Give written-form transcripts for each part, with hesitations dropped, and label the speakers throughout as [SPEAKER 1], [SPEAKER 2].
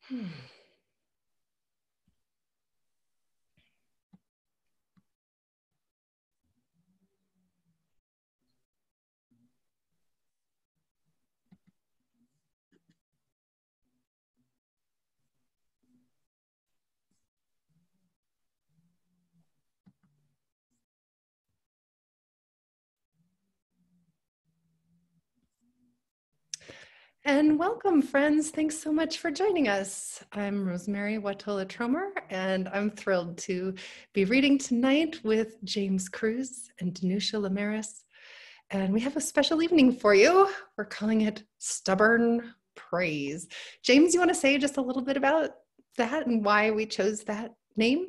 [SPEAKER 1] Hmm. And welcome, friends. Thanks so much for joining us. I'm Rosemerry Wahtola Trommer, and I'm thrilled to be reading tonight with James Cruz and Danusha Laméris. And we have a special evening for you. We're calling it Stubborn Praise. James, you want to say just a little bit about that and why we chose that name?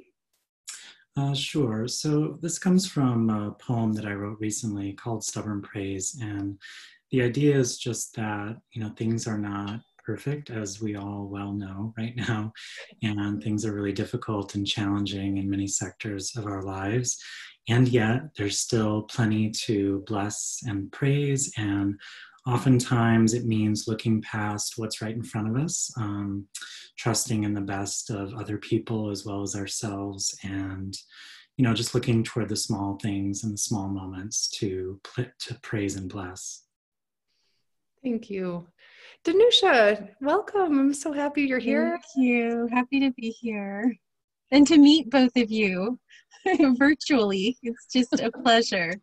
[SPEAKER 2] Sure. So this comes from a poem that I wrote recently called Stubborn Praise. And the idea is just that, things are not perfect, as we all well know right now. And things are really difficult and challenging in many sectors of our lives. And yet there's still plenty to bless and praise. And oftentimes it means looking past what's right in front of us, trusting in the best of other people as well as ourselves, and just looking toward the small things and the small moments to praise and bless.
[SPEAKER 1] Thank you. Danusha, welcome. I'm so happy you're here.
[SPEAKER 3] Thank you. Happy to be here and to meet both of you virtually. It's just a pleasure.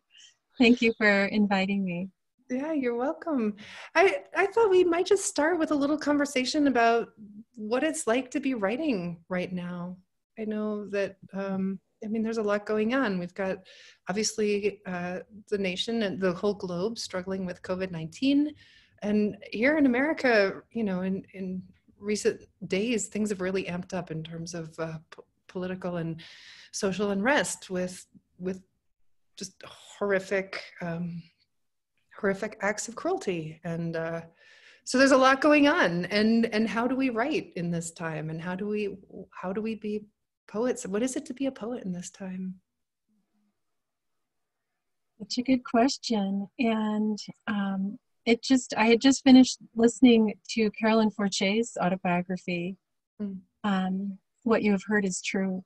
[SPEAKER 3] Thank you for inviting me.
[SPEAKER 1] Yeah, you're welcome. I thought we might just start with a little conversation about what it's like to be writing right now. I know that, there's a lot going on. We've got, obviously, the nation and the whole globe struggling with COVID-19. And here in America, in recent days, things have really amped up in terms of political and social unrest with just horrific acts of cruelty. And so there's a lot going on. And how do we write in this time? And how do we be poets? What is it to be a poet in this time?
[SPEAKER 3] That's a good question. And I had just finished listening to Carolyn Forche's autobiography, What You Have Heard Is True,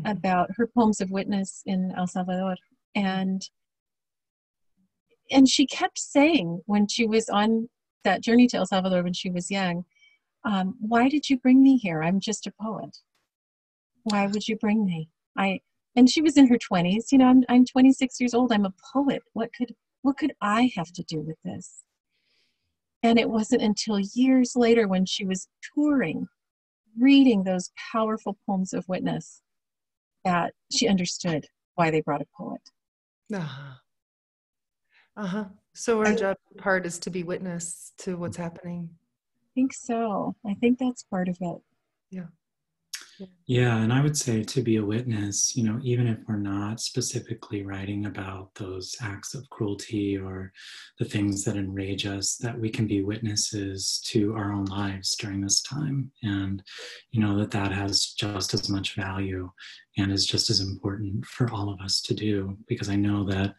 [SPEAKER 3] about her poems of witness in El Salvador. And she kept saying when she was on that journey to El Salvador when she was young, why did you bring me here? I'm just a poet. Why would you bring me? And she was in her 20s. I'm 26 years old. I'm a poet. What could I have to do with this? And it wasn't until years later when she was touring, reading those powerful poems of witness, that she understood why they brought a poet.
[SPEAKER 1] So our job part is to be witness to what's happening.
[SPEAKER 3] I think so. I think that's part of it.
[SPEAKER 2] Yeah, and I would say to be a witness, even if we're not specifically writing about those acts of cruelty or the things that enrage us, that we can be witnesses to our own lives during this time. And, that has just as much value and is just as important for all of us to do, because I know that,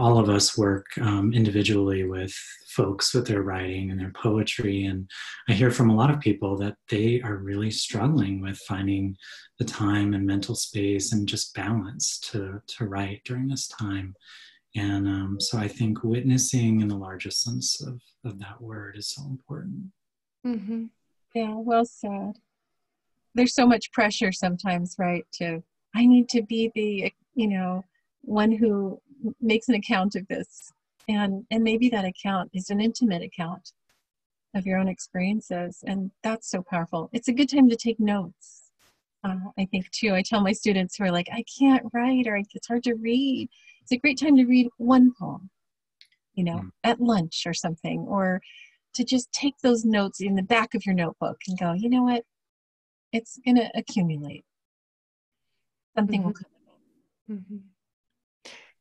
[SPEAKER 2] all of us work individually with folks with their writing and their poetry. And I hear from a lot of people that they are really struggling with finding the time and mental space and just balance to write during this time. And so I think witnessing in the largest sense of that word is so important.
[SPEAKER 3] Mm-hmm. Yeah, well said. There's so much pressure sometimes, right? I need to be the, one who makes an account of this. And maybe that account is an intimate account of your own experiences. And that's so powerful. It's a good time to take notes. I think too, I tell my students who are like, I can't write, or it's hard to read. It's a great time to read one poem, at lunch or something, or to just take those notes in the back of your notebook and go, you know what? It's going to accumulate. Something will come.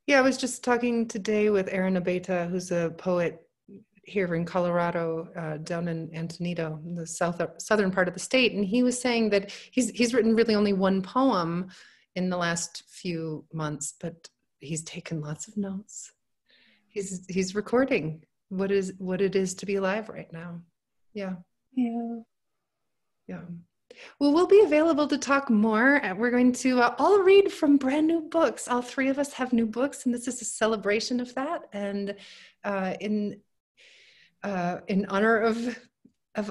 [SPEAKER 1] Yeah, I was just talking today with Aaron Abeta, who's a poet here in Colorado, down in Antonito, in the southern part of the state, and he was saying that he's written really only one poem in the last few months, but he's taken lots of notes. He's recording what it is to be alive right now. Yeah.
[SPEAKER 3] Yeah.
[SPEAKER 1] Yeah. Well, we'll be available to talk more. We're going to all read from brand new books. All three of us have new books, and this is a celebration of that. And in honor of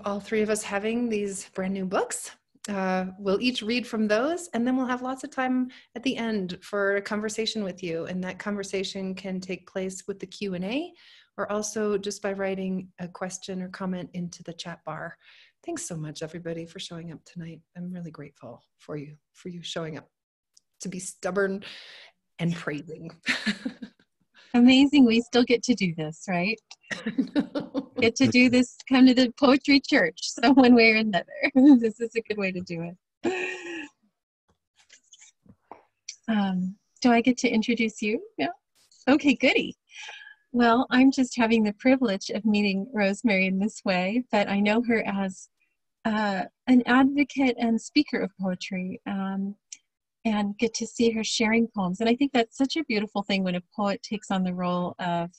[SPEAKER 1] all three of us having these brand new books, we'll each read from those, and then we'll have lots of time at the end for a conversation with you. And that conversation can take place with the Q&A, or also just by writing a question or comment into the chat bar. Thanks so much, everybody, for showing up tonight. I'm really grateful for you showing up to be stubborn and praising.
[SPEAKER 3] Amazing. We still get to do this, right? Get to do this, come to the poetry church. So one way or another, this is a good way to do it. Do I get to introduce you? Yeah. Okay, goody. Well, I'm just having the privilege of meeting Rosemerry in this way, but I know her as an advocate and speaker of poetry, and get to see her sharing poems. And I think that's such a beautiful thing when a poet takes on the role of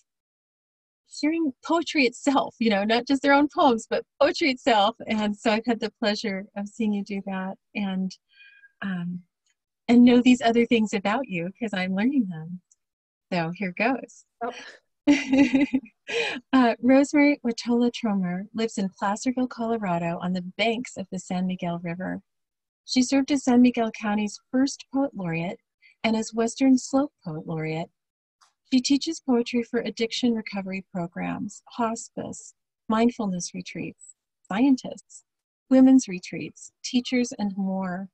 [SPEAKER 3] sharing poetry itself, you know, not just their own poems, but poetry itself. And so I've had the pleasure of seeing you do that, and know these other things about you because I'm learning them. So here goes.
[SPEAKER 1] Oh.
[SPEAKER 3] Rosemerry Wahtola Trommer lives in Placerville, Colorado, on the banks of the San Miguel River. She served as San Miguel County's first poet laureate and as Western Slope Poet Laureate. She teaches poetry for addiction recovery programs, hospice, mindfulness retreats, scientists, women's retreats, teachers, and more.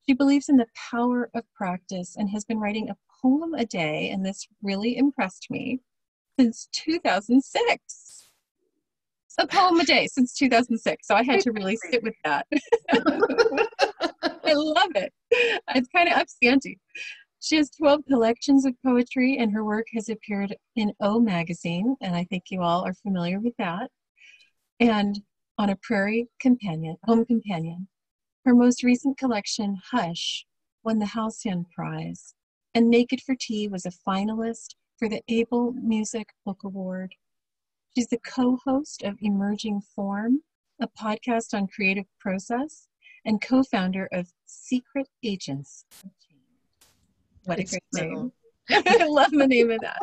[SPEAKER 3] She believes in the power of practice and has been writing a poem a day, and this really impressed me, since 2006. A poem a day since 2006. So I had to really sit with that. I love it. It's kind of up the ante. She has 12 collections of poetry, and her work has appeared in O magazine, and I think you all are familiar with that, and on A Prairie Home Companion. Her most recent collection, Hush, won the Halcyon Prize, and Naked for Tea was a finalist for the Able Music Book Award. She's the co-host of Emerging Form, a podcast on creative process, and co-founder of Secret Agents. What a great name. I love the name of that.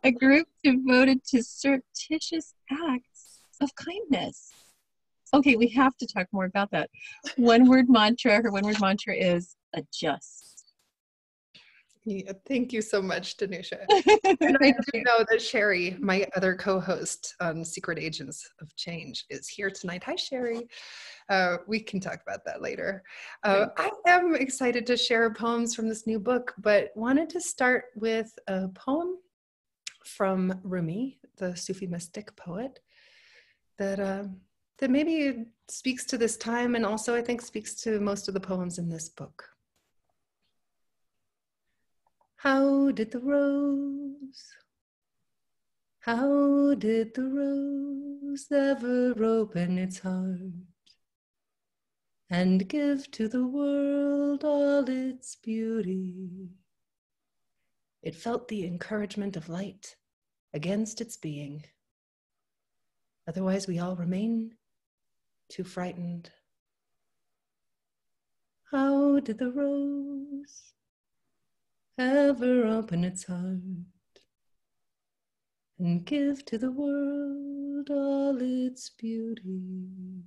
[SPEAKER 3] A group devoted to surreptitious acts of kindness. Okay, we have to talk more about that. Her one-word mantra is adjust.
[SPEAKER 1] Yeah, thank you so much, Danusha. And I do know that Sherry, my other co-host on Secret Agents of Change, is here tonight. Hi, Sherry. We can talk about that later. I am excited to share poems from this new book, but wanted to start with a poem from Rumi, the Sufi mystic poet, that maybe speaks to this time, and also I think speaks to most of the poems in this book. How did the rose ever open its heart and give to the world all its beauty? It felt the encouragement of light against its being. Otherwise, we all remain too frightened. How did the rose ever open its heart and give to the world all its beauty?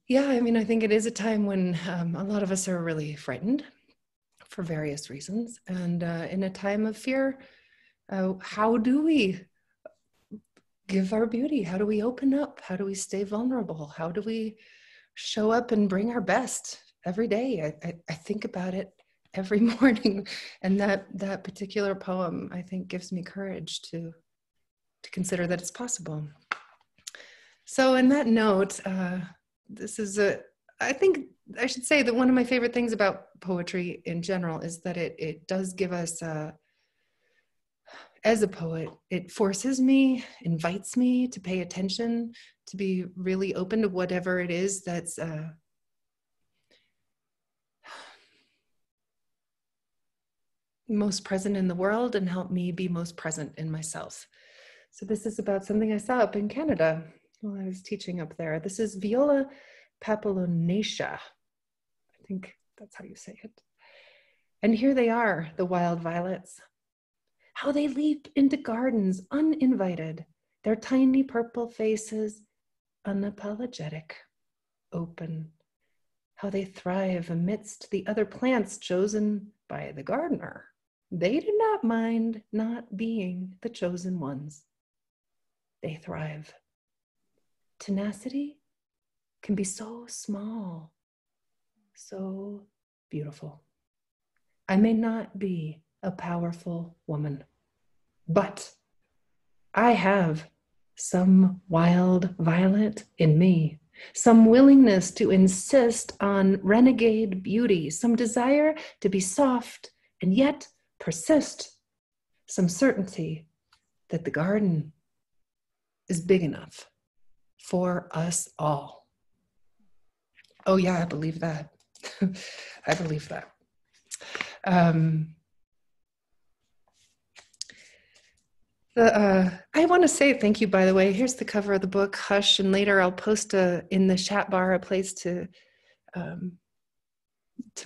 [SPEAKER 1] Yeah, I mean, I think it is a time when a lot of us are really frightened for various reasons. And in a time of fear, how do we give our beauty? How do we open up? How do we stay vulnerable? How do we show up and bring our best every day? I think about it every morning, and that particular poem, I think, gives me courage to consider that it's possible. So in that note, this is I think I should say that one of my favorite things about poetry in general is that it does give us, as a poet, it forces me, invites me to pay attention, to be really open to whatever it is that's most present in the world, and help me be most present in myself. So this is about something I saw up in Canada while I was teaching up there. This is Viola papillonacea. I think that's how you say it. And here they are, the wild violets. How they leap into gardens uninvited, their tiny purple faces unapologetic, open. How they thrive amidst the other plants chosen by the gardener. They do not mind not being the chosen ones. They thrive. Tenacity can be so small, so beautiful. I may not be a powerful woman, but I have some wild violet in me, some willingness to insist on renegade beauty, some desire to be soft and yet persist, some certainty that the garden is big enough for us all. Oh yeah, I believe that. I believe that. I want to say thank you, by the way. Here's the cover of the book, Hush, and later I'll post in the chat bar a place to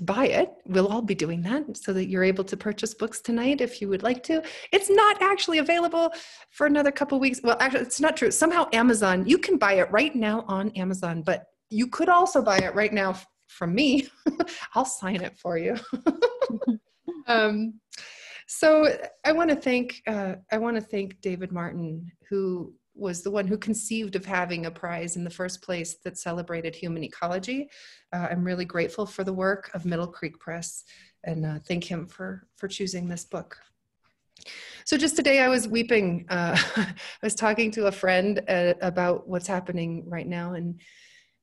[SPEAKER 1] buy it. We'll all be doing that so that you're able to purchase books tonight if you would like to. It's not actually available for another couple weeks. Well, actually, it's not true. Somehow Amazon, you can buy it right now on Amazon, but you could also buy it right now from me. I'll sign it for you. So I want to thank David Martin, who was the one who conceived of having a prize in the first place that celebrated human ecology. I'm really grateful for the work of Middle Creek Press, and thank him for choosing this book. So just today I was weeping. I was talking to a friend about what's happening right now in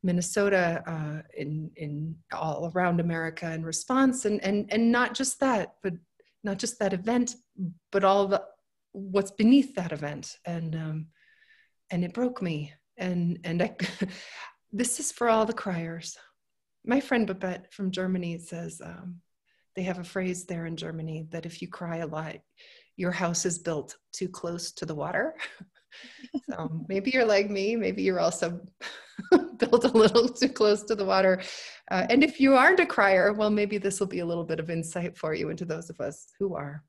[SPEAKER 1] Minnesota, in all around America in response, and not just that, but not just that event, but all what's beneath that event, and it broke me. And this is for all the criers. My friend Babette from Germany says they have a phrase there in Germany that if you cry a lot, your house is built too close to the water. So maybe you're like me, maybe you're also built a little too close to the water. And if you aren't a crier, well, maybe this will be a little bit of insight for you into those of us who are.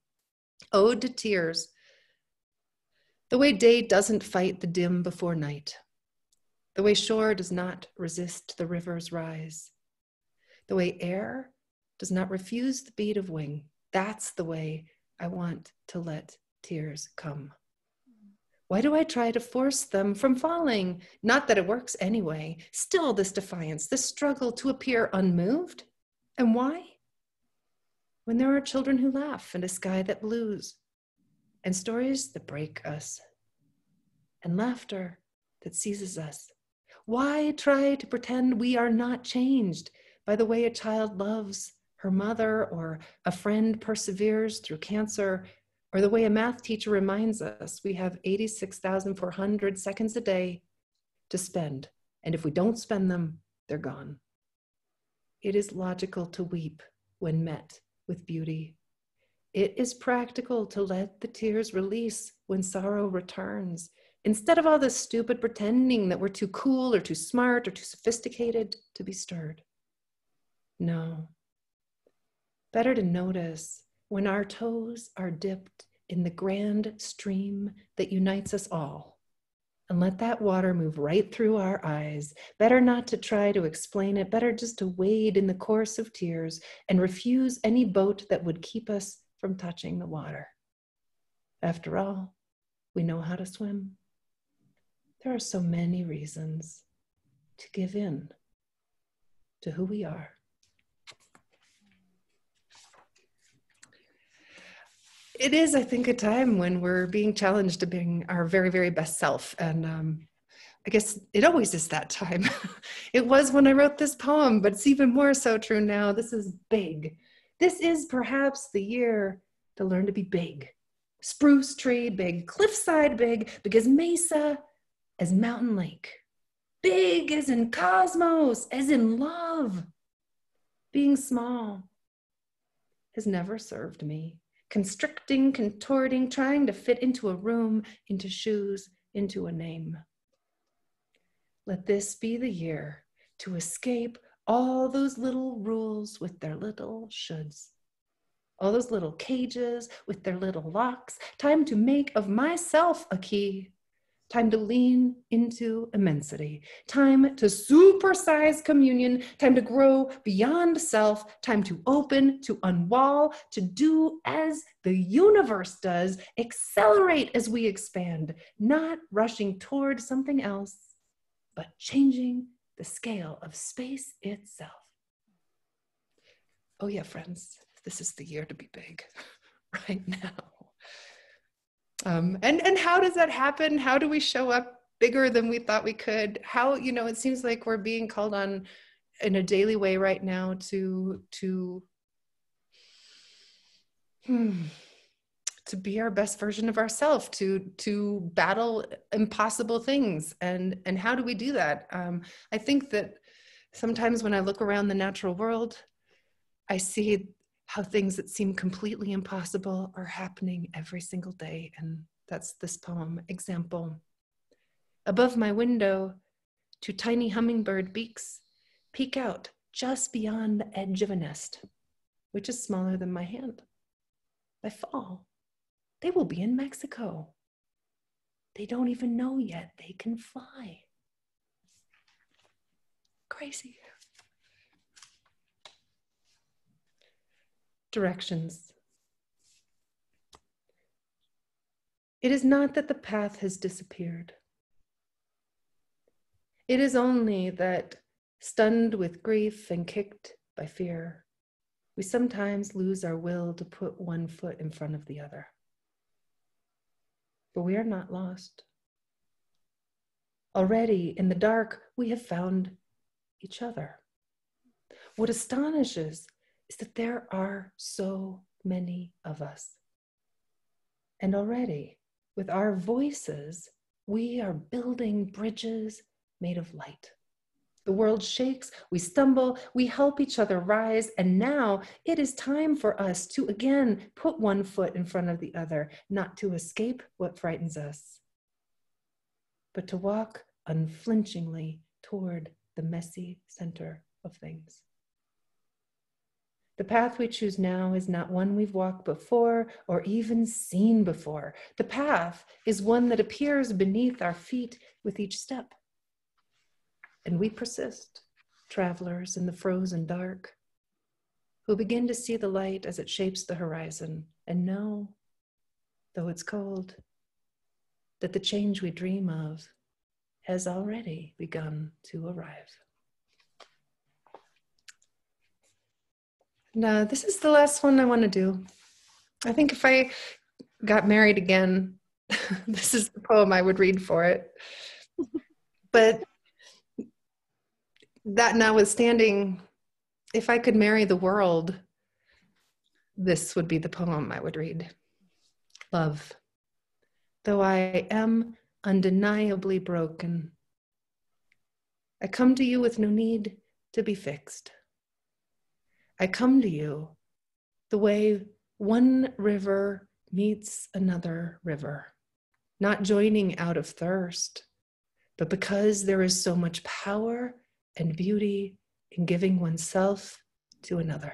[SPEAKER 1] Ode to Tears. The way day doesn't fight the dim before night. The way shore does not resist the river's rise. The way air does not refuse the beat of wing. That's the way I want to let tears come. Why do I try to force them from falling? Not that it works anyway. Still this defiance, this struggle to appear unmoved. And why? When there are children who laugh and a sky that blues, and stories that break us, and laughter that seizes us. Why try to pretend we are not changed by the way a child loves her mother, or a friend perseveres through cancer, or the way a math teacher reminds us we have 86,400 seconds a day to spend, and if we don't spend them, they're gone. It is logical to weep when met with beauty. It is practical to let the tears release when sorrow returns, instead of all this stupid pretending that we're too cool or too smart or too sophisticated to be stirred. No. Better to notice when our toes are dipped in the grand stream that unites us all, and let that water move right through our eyes. Better not to try to explain it, better just to wade in the course of tears and refuse any boat that would keep us from touching the water. After all, we know how to swim. There are so many reasons to give in to who we are. It is, I think, a time when we're being challenged to being our very, very best self. And I guess it always is that time. It was when I wrote this poem, but it's even more so true now. This is big. This is perhaps the year to learn to be big. Spruce tree big, cliffside big, big as Mesa, as Mountain Lake. Big as in cosmos, as in love. Being small has never served me. Constricting, contorting, trying to fit into a room, into shoes, into a name. Let this be the year to escape all those little rules with their little shoulds. All those little cages with their little locks. Time to make of myself a key. Time to lean into immensity. Time to supersize communion. Time to grow beyond self. Time to open, to unwall, to do as the universe does. Accelerate as we expand, not rushing toward something else, but changing the scale of space itself. Oh yeah, friends, this is the year to be big right now. And how does that happen? How do we show up bigger than we thought we could? How, it seems like we're being called on in a daily way right now to be our best version of ourselves, to battle impossible things. And how do we do that? I think that sometimes when I look around the natural world, I see how things that seem completely impossible are happening every single day. And that's this poem. Example. Above my window, 2 tiny hummingbird beaks peek out just beyond the edge of a nest, which is smaller than my hand. By fall, they will be in Mexico. They don't even know yet they can fly. Crazy. Directions. It is not that the path has disappeared. It is only that, stunned with grief and kicked by fear, we sometimes lose our will to put one foot in front of the other. But we are not lost. Already in the dark, we have found each other. What astonishes is that there are so many of us. And already, with our voices, we are building bridges made of light. The world shakes, we stumble, we help each other rise, and now it is time for us to again put one foot in front of the other, not to escape what frightens us, but to walk unflinchingly toward the messy center of things. The path we choose now is not one we've walked before or even seen before. The path is one that appears beneath our feet with each step. And we persist, travelers in the frozen dark, who begin to see the light as it shapes the horizon and know, though it's cold, that the change we dream of has already begun to arrive. Now, this is the last one I want to do. I think if I got married again, this is the poem I would read for it. But that notwithstanding, if I could marry the world, this would be the poem I would read. Love. Though I am undeniably broken, I come to you with no need to be fixed. I come to you the way one river meets another river, not joining out of thirst, but because there is so much power and beauty in giving oneself to another,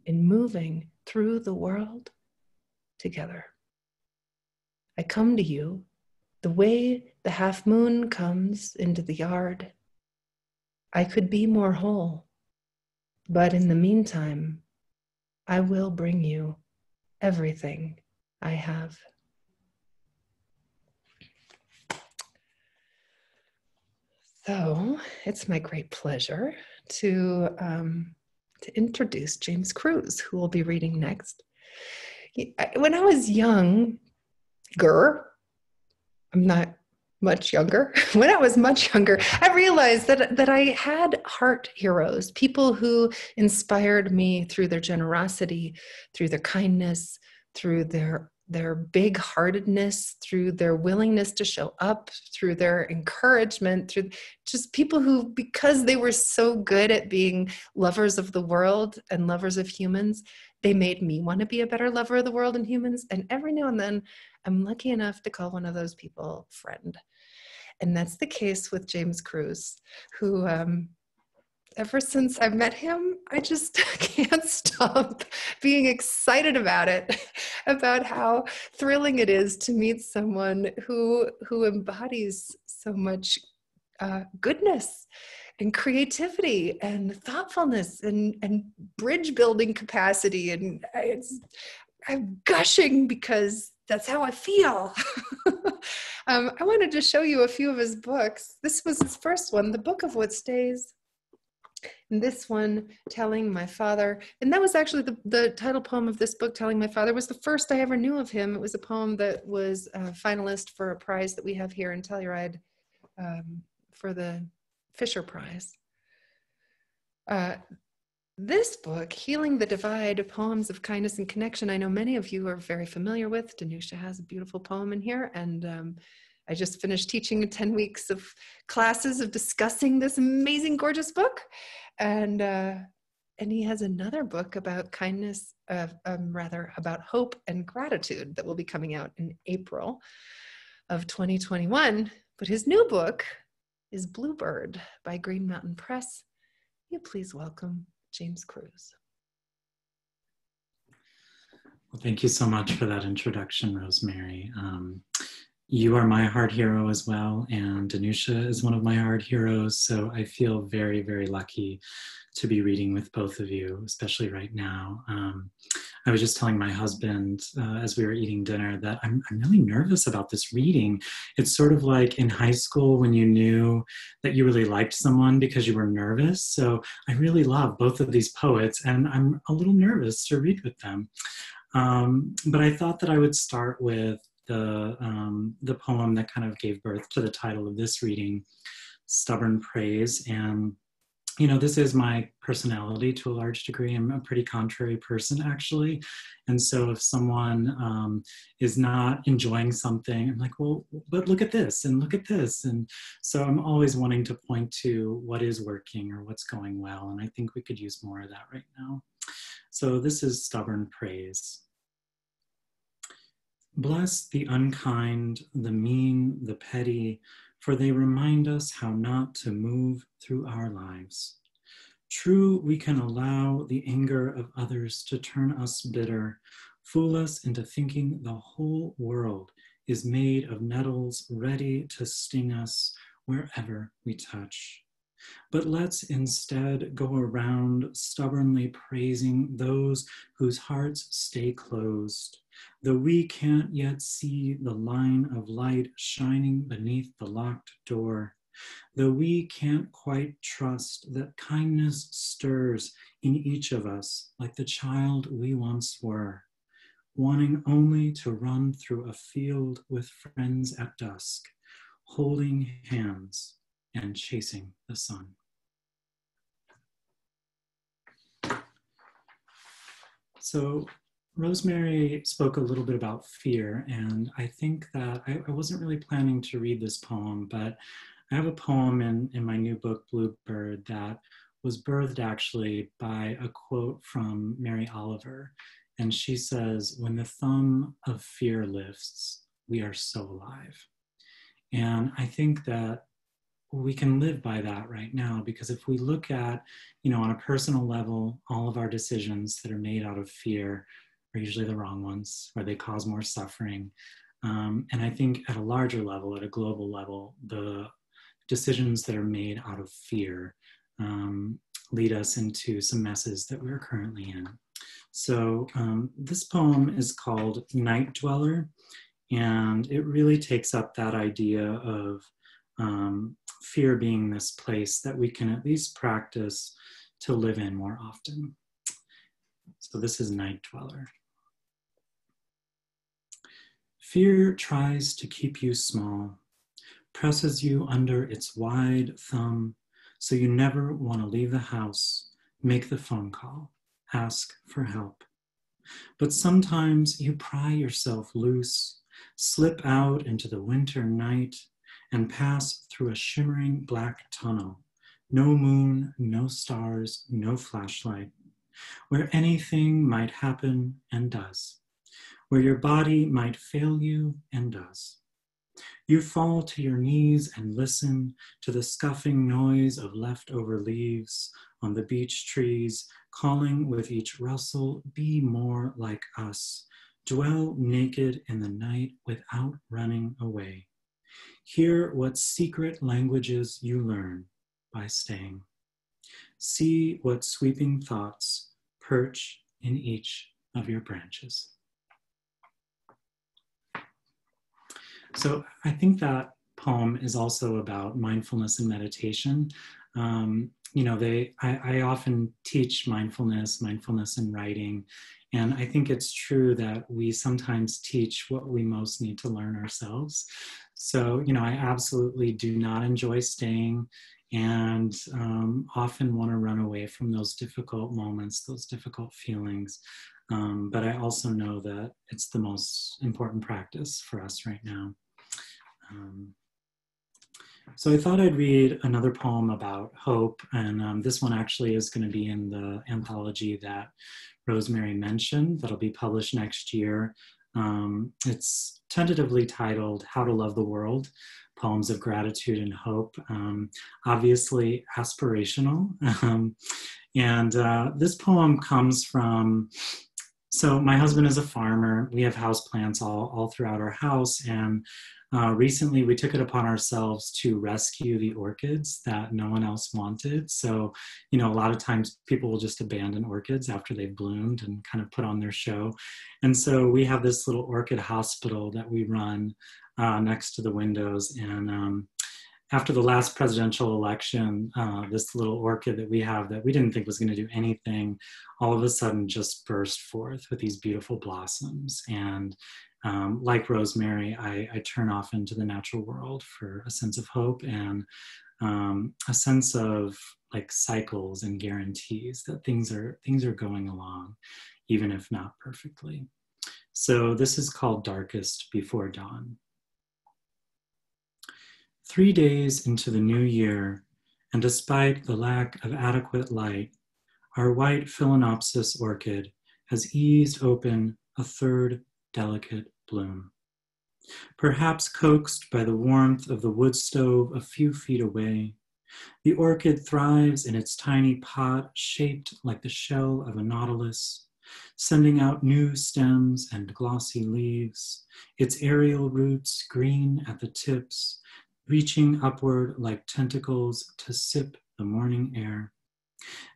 [SPEAKER 1] in moving through the world together. I come to you the way the half moon comes into the yard. I could be more whole, but in the meantime, I will bring you everything I have. So it's my great pleasure to introduce James Cruz, who will be reading next. When I was younger, I'm not much younger. When I was much younger, I realized that I had heart heroes, people who inspired me through their generosity, through their kindness, through their big-heartedness, through their willingness to show up, through their encouragement, through just people who, because they were so good at being lovers of the world and lovers of humans, they made me want to be a better lover of the world and humans. And every now and then, I'm lucky enough to call one of those people friend. And that's the case with James Cruz, who ever since I met him, I just can't stop being excited about it, about how thrilling it is to meet someone who embodies so much goodness and creativity and thoughtfulness and bridge building capacity. And I'm gushing because that's how I feel. I wanted to show you a few of his books. This was his first one, The Book of What Stays. And this one, Telling My Father. And that was actually the title poem of this book, Telling My Father, was the first I ever knew of him. It was a poem that was a finalist for a prize that we have here in Telluride for the Fisher Prize. This book, Healing the Divide, Poems of Kindness and Connection, I know many of you are very familiar with. Danusha has a beautiful poem in here, and I just finished teaching 10 weeks of classes of discussing this amazing, gorgeous book. And he has another book about kindness, about hope and gratitude that will be coming out in April of 2021. But his new book is Bluebird by Green Mountain Press. Will you please welcome James Cruz.
[SPEAKER 2] Well, thank you so much for that introduction, Rosemary. You are my heart hero as well, and Danusha is one of my heart heroes, so I feel very, very lucky to be reading with both of you, especially right now. I was just telling my husband as we were eating dinner that I'm really nervous about this reading. It's sort of like in high school when you knew that you really liked someone because you were nervous. So I really love both of these poets, and I'm a little nervous to read with them. But I thought that I would start with the poem that kind of gave birth to the title of this reading, Stubborn Praise. And you know, this is my personality to a large degree. I'm a pretty contrary person, actually. And so if someone is not enjoying something, I'm like, well, but look at this and look at this. And so I'm always wanting to point to what is working or what's going well. And I think we could use more of that right now. So this is Stubborn Praise. Bless the unkind, the mean, the petty, for they remind us how not to move through our lives. True, we can allow the anger of others to turn us bitter, fool us into thinking the whole world is made of nettles ready to sting us wherever we touch. But let's instead go around stubbornly praising those whose hearts stay closed, though we can't yet see the line of light shining beneath the locked door, though we can't quite trust that kindness stirs in each of us like the child we once were, wanting only to run through a field with friends at dusk, holding hands and chasing the sun. So Rosemary spoke a little bit about fear, and I think that I wasn't really planning to read this poem, but I have a poem in my new book, Bluebird, that was birthed actually by a quote from Mary Oliver. And she says, "When the thumb of fear lifts, we are so alive." And I think that we can live by that right now, because if we look at, on a personal level, all of our decisions that are made out of fear are usually the wrong ones, or they cause more suffering. And I think at a larger level, at a global level, the decisions that are made out of fear lead us into some messes that we're currently in. So this poem is called Night Dweller, and it really takes up that idea of fear being this place that we can at least practice to live in more often. So this is Night Dweller. Fear tries to keep you small, presses you under its wide thumb, so you never want to leave the house, make the phone call, ask for help. But sometimes you pry yourself loose, slip out into the winter night, and pass through a shimmering black tunnel, no moon, no stars, no flashlight, where anything might happen and does, where your body might fail you and does. You fall to your knees and listen to the scuffing noise of leftover leaves on the beech trees, calling with each rustle, be more like us. Dwell naked in the night without running away. Hear what secret languages you learn by staying. See what sweeping thoughts perch in each of your branches. So I think that poem is also about mindfulness and meditation. I often teach mindfulness in writing, and I think it's true that we sometimes teach what we most need to learn ourselves. So, I absolutely do not enjoy staying and often want to run away from those difficult moments, those difficult feelings. But I also know that it's the most important practice for us right now. So I thought I'd read another poem about hope, and this one actually is going to be in the anthology that Rosemerry mentioned that'll be published next year. It's tentatively titled How to Love the World, Poems of Gratitude and Hope, obviously aspirational. This poem comes from, so my husband is a farmer. We have houseplants all throughout our house, and recently we took it upon ourselves to rescue the orchids that no one else wanted. So, a lot of times people will just abandon orchids after they've bloomed and kind of put on their show. And so we have this little orchid hospital that we run next to the windows. And after the last presidential election, this little orchid that we have that we didn't think was going to do anything, all of a sudden just burst forth with these beautiful blossoms. And like Rosemerry, I turn off into the natural world for a sense of hope and a sense of like cycles and guarantees that things are going along, even if not perfectly. So this is called Darkest Before Dawn. 3 days into the new year, and despite the lack of adequate light, our white Phalaenopsis orchid has eased open a third delicate bloom. Perhaps coaxed by the warmth of the wood stove a few feet away, the orchid thrives in its tiny pot shaped like the shell of a nautilus, sending out new stems and glossy leaves, its aerial roots green at the tips, reaching upward like tentacles to sip the morning air.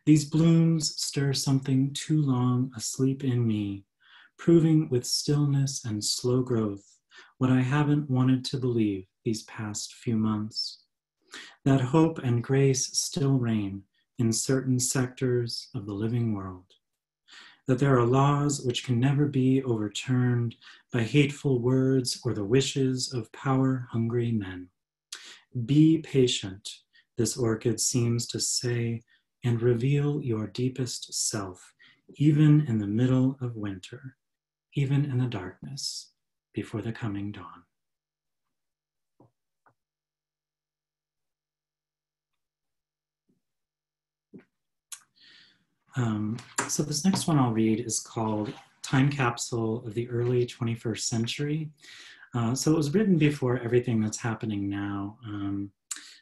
[SPEAKER 2] These blooms stir something too long asleep in me, proving with stillness and slow growth what I haven't wanted to believe these past few months. That hope and grace still reign in certain sectors of the living world. That there are laws which can never be overturned by hateful words or the wishes of power-hungry men. Be patient, this orchid seems to say, and reveal your deepest self, even in the middle of winter, even in the darkness before the coming dawn. So this next one I'll read is called Time Capsule of the Early 21st Century. So it was written before everything that's happening now.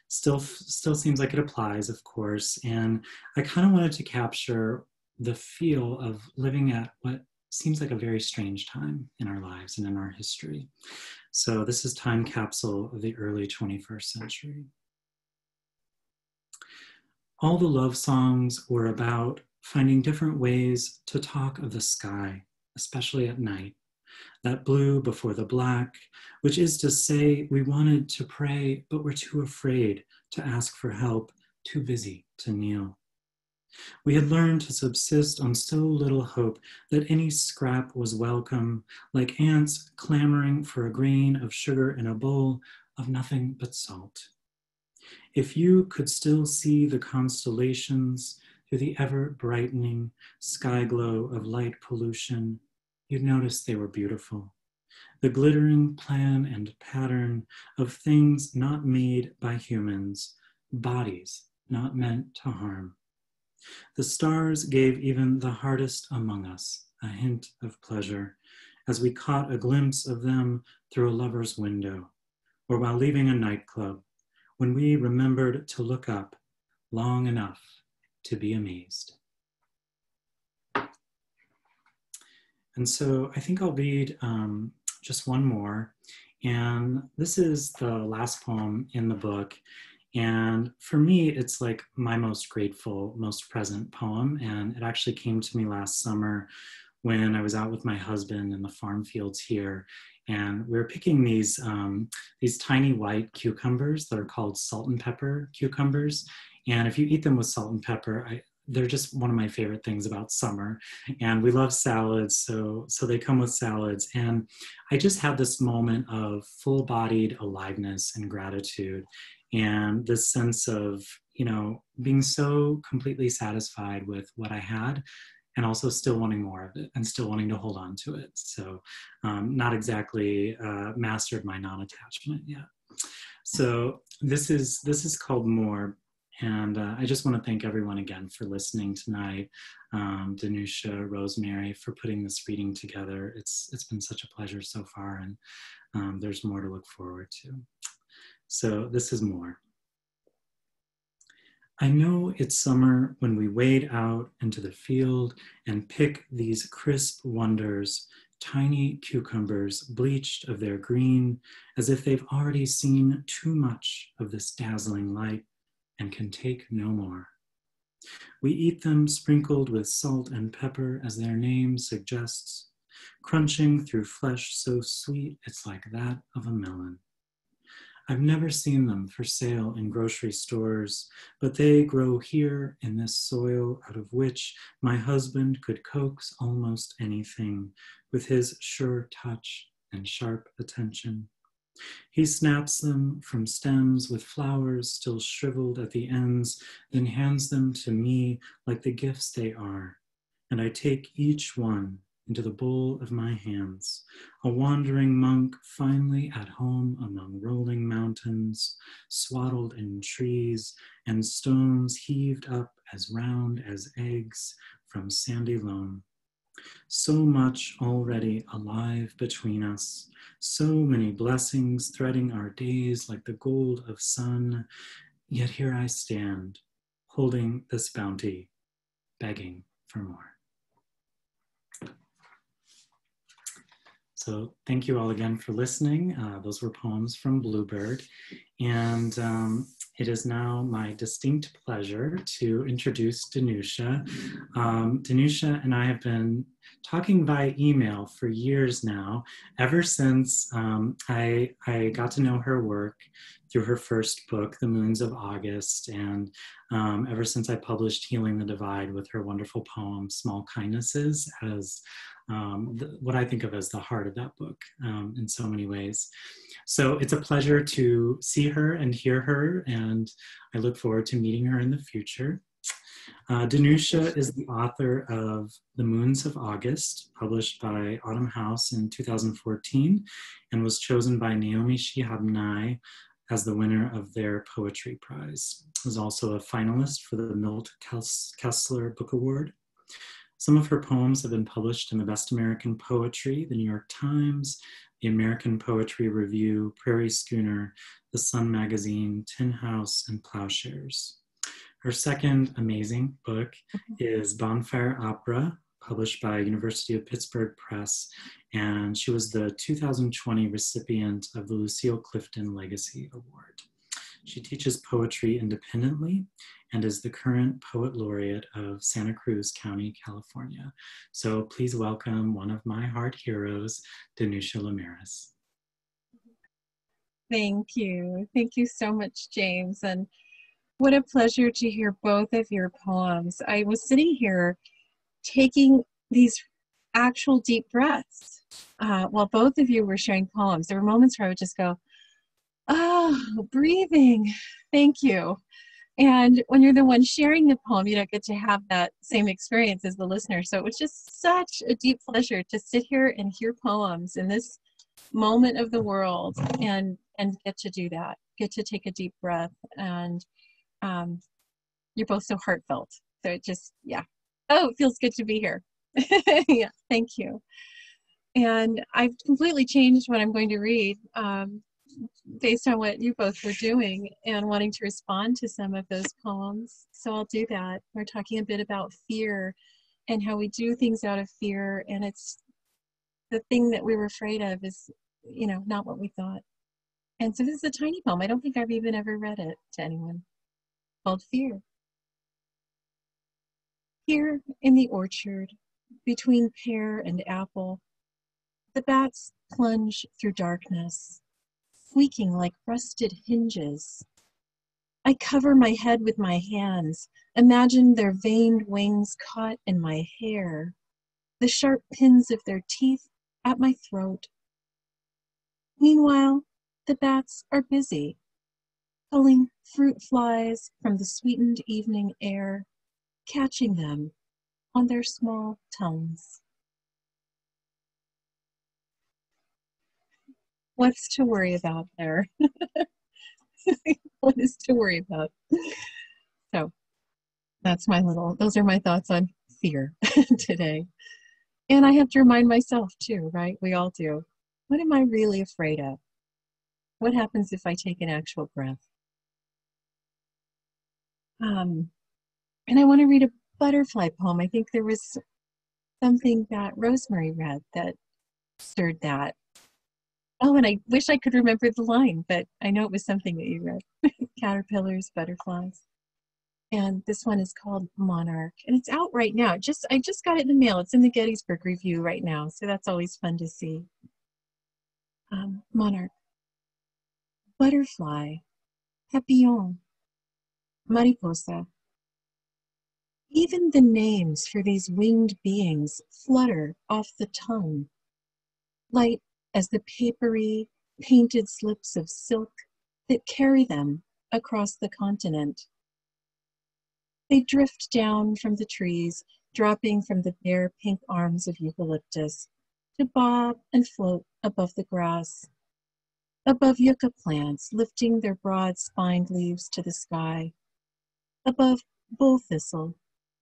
[SPEAKER 2] Still seems like it applies, of course. And I kind of wanted to capture the feel of living at what seems like a very strange time in our lives and in our history. So this is Time Capsule of the Early 21st Century. All the love songs were about finding different ways to talk of the sky, especially at night. That blue before the black, which is to say we wanted to pray, but were too afraid to ask for help, too busy to kneel. We had learned to subsist on so little hope that any scrap was welcome, like ants clamoring for a grain of sugar in a bowl of nothing but salt. If you could still see the constellations through the ever-brightening sky glow of light pollution, you'd notice they were beautiful. The glittering plan and pattern of things not made by humans, bodies not meant to harm. The stars gave even the hardest among us a hint of pleasure as we caught a glimpse of them through a lover's window, or while leaving a nightclub, when we remembered to look up long enough to be amazed. And so I think I'll read just one more. And this is the last poem in the book. And for me, it's like my most grateful, most present poem. And it actually came to me last summer when I was out with my husband in the farm fields here. And we were picking these tiny white cucumbers that are called salt and pepper cucumbers. And if you eat them with salt and pepper, they're just one of my favorite things about summer. And we love salads, so they come with salads. And I just had this moment of full-bodied aliveness and gratitude, and this sense of, being so completely satisfied with what I had, and also still wanting more of it and still wanting to hold on to it. So not exactly mastered my non-attachment yet. So this is called More. And I just want to thank everyone again for listening tonight. Danusha, Rosemerry, for putting this reading together. It's been such a pleasure so far, and there's more to look forward to. So this is More. I know it's summer when we wade out into the field and pick these crisp wonders, tiny cucumbers bleached of their green, as if they've already seen too much of this dazzling light and can take no more. We eat them sprinkled with salt and pepper, as their name suggests, crunching through flesh so sweet it's like that of a melon. I've never seen them for sale in grocery stores, but they grow here in this soil out of which my husband could coax almost anything with his sure touch and sharp attention. He snaps them from stems with flowers still shriveled at the ends, then hands them to me like the gifts they are. And I take each one into the bowl of my hands, a wandering monk finally at home among rolling mountains, swaddled in trees and stones heaved up as round as eggs from sandy loam. So much already alive between us, so many blessings threading our days like the gold of sun, yet here I stand, holding this bounty, begging for more. So thank you all again for listening. Those were poems from Bluebird. And it is now my distinct pleasure to introduce Danusha. Danusha and I have been talking by email for years now, ever since I got to know her work through her first book, The Moons of August, and ever since I published Healing the Divide with her wonderful poem, Small Kindnesses, as what I think of as the heart of that book in so many ways. So it's a pleasure to see her and hear her, and I look forward to meeting her in the future. Danusha is the author of The Moons of August, published by Autumn House in 2014, and was chosen by Naomi Shihab Nye as the winner of their Poetry Prize. Was also a finalist for the Milt Kessler Book Award. Some of her poems have been published in the Best American Poetry, the New York Times, the American Poetry Review, Prairie Schooner, the Sun Magazine, Tin House, and Plowshares. Her second amazing book is Bonfire Opera, published by University of Pittsburgh Press, and she was the 2020 recipient of the Lucille Clifton Legacy Award. She teaches poetry independently and is the current Poet Laureate of Santa Cruz County, California. So please welcome one of my heart heroes, Danusha Laméris.
[SPEAKER 3] Thank you. Thank you so much, James. And what a pleasure to hear both of your poems. I was sitting here taking these actual deep breaths while both of you were sharing poems. There were moments where I would just go, oh, breathing, thank you. And when you're the one sharing the poem, you don't get to have that same experience as the listener. So it was just such a deep pleasure to sit here and hear poems in this moment of the world and get to do that, get to take a deep breath. And you're both so heartfelt. So it just, yeah. Oh, it feels good to be here. Yeah, thank you. And I've completely changed what I'm going to read. based on what you both were doing and wanting to respond to some of those poems. So I'll do that. We're talking a bit about fear and how we do things out of fear, and it's the thing that we were afraid of is, you know, not what we thought. And so this is a tiny poem. I don't think I've even ever read it to anyone, called Fear. Here in the orchard, between pear and apple, the bats plunge through darkness, squeaking like rusted hinges. I cover my head with my hands, imagine their veined wings caught in my hair, the sharp pins of their teeth at my throat. Meanwhile, the bats are busy, pulling fruit flies from the sweetened evening air, catching them on their small tongues. What's to worry about there? What is to worry about? So that's those are my thoughts on fear today. And I have to remind myself too, right? We all do. What am I really afraid of? What happens if I take an actual breath? And I want to read a butterfly poem. I think there was something that Rosemerry read that stirred that. Oh, and I wish I could remember the line, but I know it was something that you read. Caterpillars, butterflies. And this one is called Monarch, and it's out right now. I just got it in the mail. It's in the Gettysburg Review right now, so that's always fun to see. Monarch. Butterfly, papillon, mariposa. Even the names for these winged beings flutter off the tongue, light as the papery, painted slips of silk that carry them across the continent. They drift down from the trees, dropping from the bare pink arms of eucalyptus, to bob and float above the grass, above yucca plants lifting their broad spined leaves to the sky, above bull thistle,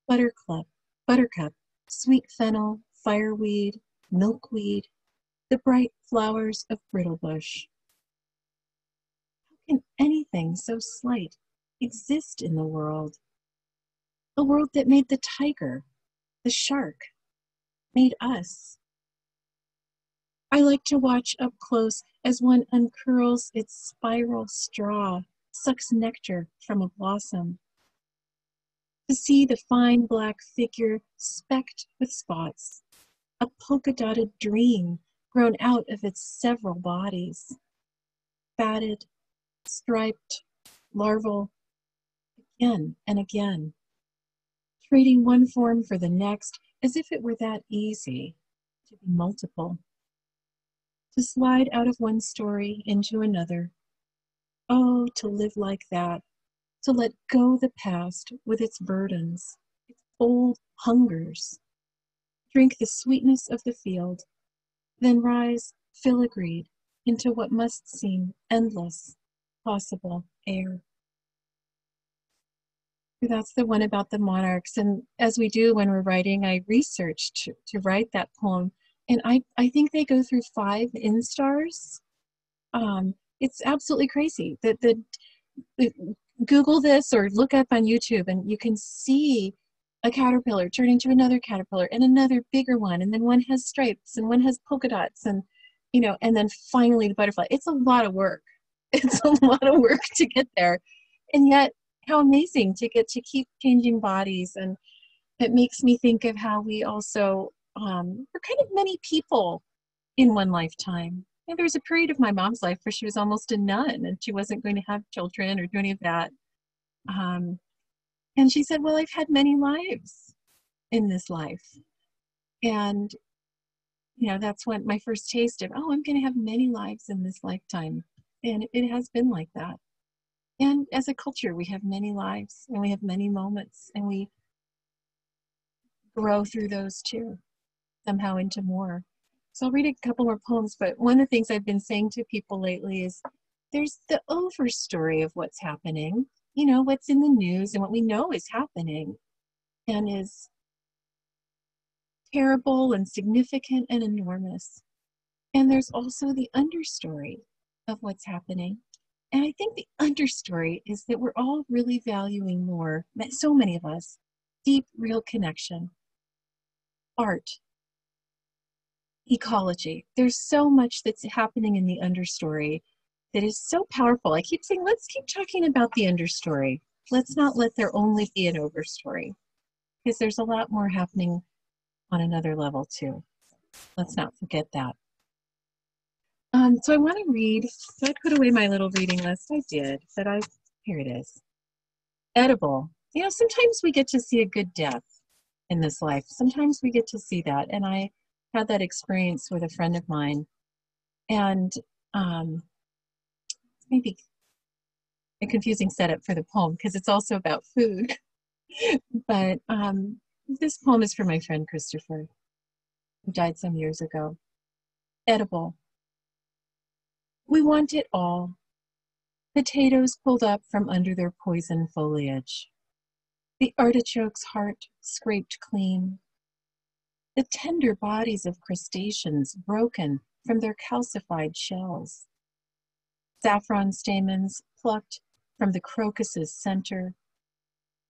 [SPEAKER 3] buttercup, sweet fennel, fireweed, milkweed, the bright flowers of brittlebush. How can anything so slight exist in the world? A world that made the tiger, the shark, made us. I like to watch up close as one uncurls its spiral straw, sucks nectar from a blossom. To see the fine black figure specked with spots, a polka-dotted dream grown out of its several bodies, fatted, striped, larval, again and again, trading one form for the next as if it were that easy to be multiple, to slide out of one story into another. Oh, to live like that, to let go the past with its burdens, its old hungers, drink the sweetness of the field, then rise filigreed into what must seem endless, possible air. That's the one about the monarchs. And as we do when we're writing, I researched to write that poem. And I think they go through 5 instars. It's absolutely crazy. Google this or look up on YouTube and you can see a caterpillar turn into another caterpillar and another bigger one. And then one has stripes and one has polka dots and, you know, and then finally the butterfly. It's a lot of work. It's a lot of work to get there. And yet, how amazing to get to keep changing bodies. And it makes me think of how we also, we're kind of many people in one lifetime. And there was a period of my mom's life where she was almost a nun and she wasn't going to have children or do any of that. And she said, well, I've had many lives in this life. And, you know, that's when my first taste of, oh, I'm going to have many lives in this lifetime. And it has been like that. And as a culture, we have many lives and we have many moments and we grow through those too, somehow into more. So I'll read a couple more poems, but one of the things I've been saying to people lately is there's the over story of what's happening, you know, what's in the news and what we know is happening and is terrible and significant and enormous. And there's also the understory of what's happening. And I think the understory is that we're all really valuing more, so many of us, deep, real connection, art, ecology. There's so much that's happening in the understory that is so powerful. I keep saying, let's keep talking about the understory. Let's not let there only be an overstory, because there's a lot more happening on another level too. Let's not forget that. So I want to read, so I put away my little reading list. I did, but here it is. Edible. You know, sometimes we get to see a good death in this life. Sometimes we get to see that. And I had that experience with a friend of mine. And maybe a confusing setup for the poem, because it's also about food. But this poem is for my friend Christopher, who died some years ago. Edible. We want it all. Potatoes pulled up from under their poison foliage. The artichoke's heart scraped clean. The tender bodies of crustaceans broken from their calcified shells. Saffron stamens plucked from the crocus's center.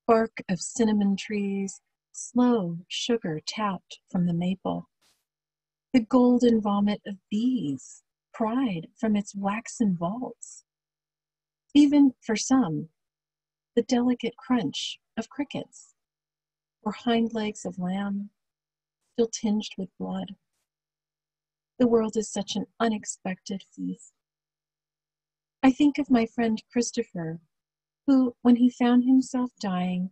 [SPEAKER 3] Bark of cinnamon trees, slow sugar tapped from the maple. The golden vomit of bees, pride from its waxen vaults. Even for some, the delicate crunch of crickets, or hind legs of lamb, still tinged with blood. The world is such an unexpected feast. I think of my friend Christopher, who, when he found himself dying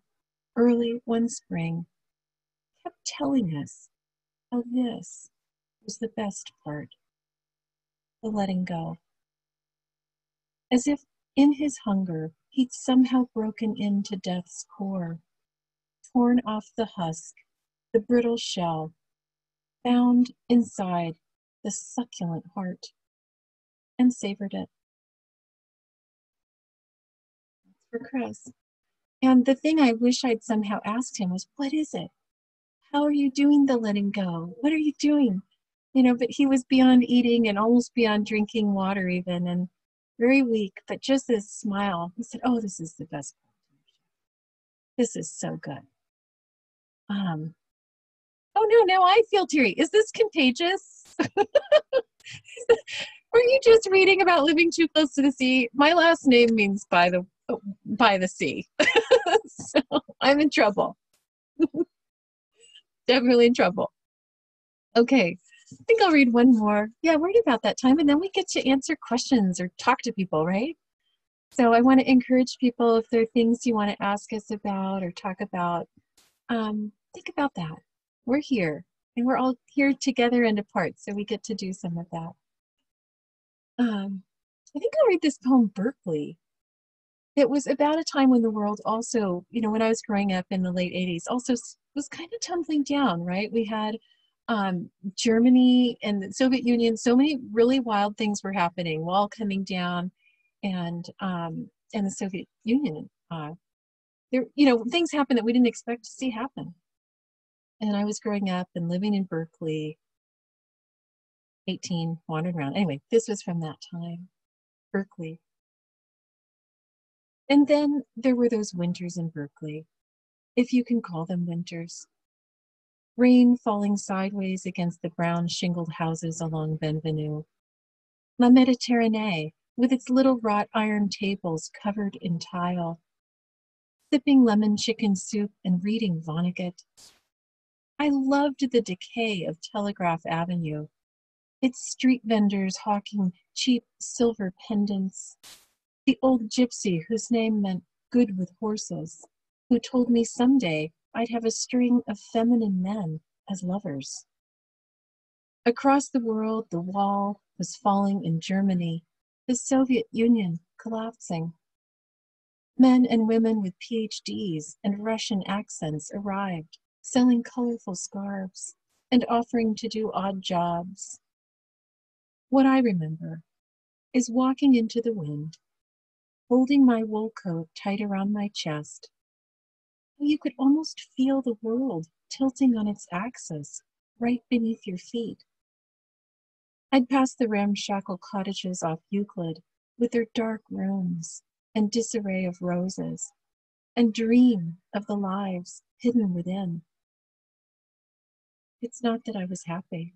[SPEAKER 3] early one spring, kept telling us how this was the best part, the letting go. As if in his hunger, he'd somehow broken into death's core, torn off the husk, the brittle shell, found inside the succulent heart, and savored it. That's for Chris. And the thing I wish I'd somehow asked him was, what is it? How are you doing the letting go? What are you doing? You know, but he was beyond eating and almost beyond drinking water even, and very weak, but just this smile. He said, oh, this is the best part. This is so good. Oh no, now I feel teary. Is this contagious? Were you just reading about living too close to the sea? My last name means by the sea. So I'm in trouble. Definitely in trouble. Okay, I think I'll read one more. Yeah, we're at about that time, and then we get to answer questions or talk to people, right? So I want to encourage people, if there are things you want to ask us about or talk about, think about that. We're here, and we're all here together and apart, so we get to do some of that. I think I'll read this poem, Berkeley. It was about a time when the world also, you know, when I was growing up in the late 80s, also was kind of tumbling down, right? We had Germany and the Soviet Union, so many really wild things were happening, wall coming down, and the Soviet Union. There, you know, things happened that we didn't expect to see happen. And I was growing up and living in Berkeley, 18, wandering around. Anyway, this was from that time, Berkeley. And then there were those winters in Berkeley, if you can call them winters. Rain falling sideways against the brown shingled houses along Benvenue. La Méditerranée, with its little wrought iron tables covered in tile. Sipping lemon chicken soup and reading Vonnegut. I loved the decay of Telegraph Avenue, its street vendors hawking cheap silver pendants. The old gypsy whose name meant good with horses, who told me someday I'd have a string of feminine men as lovers. Across the world, the wall was falling in Germany, the Soviet Union collapsing. Men and women with PhDs and Russian accents arrived, selling colorful scarves and offering to do odd jobs. What I remember is walking into the wind, holding my wool coat tight around my chest. You could almost feel the world tilting on its axis right beneath your feet. I'd pass the ramshackle cottages off Euclid with their dark rooms and disarray of roses, and dream of the lives hidden within. It's not that I was happy.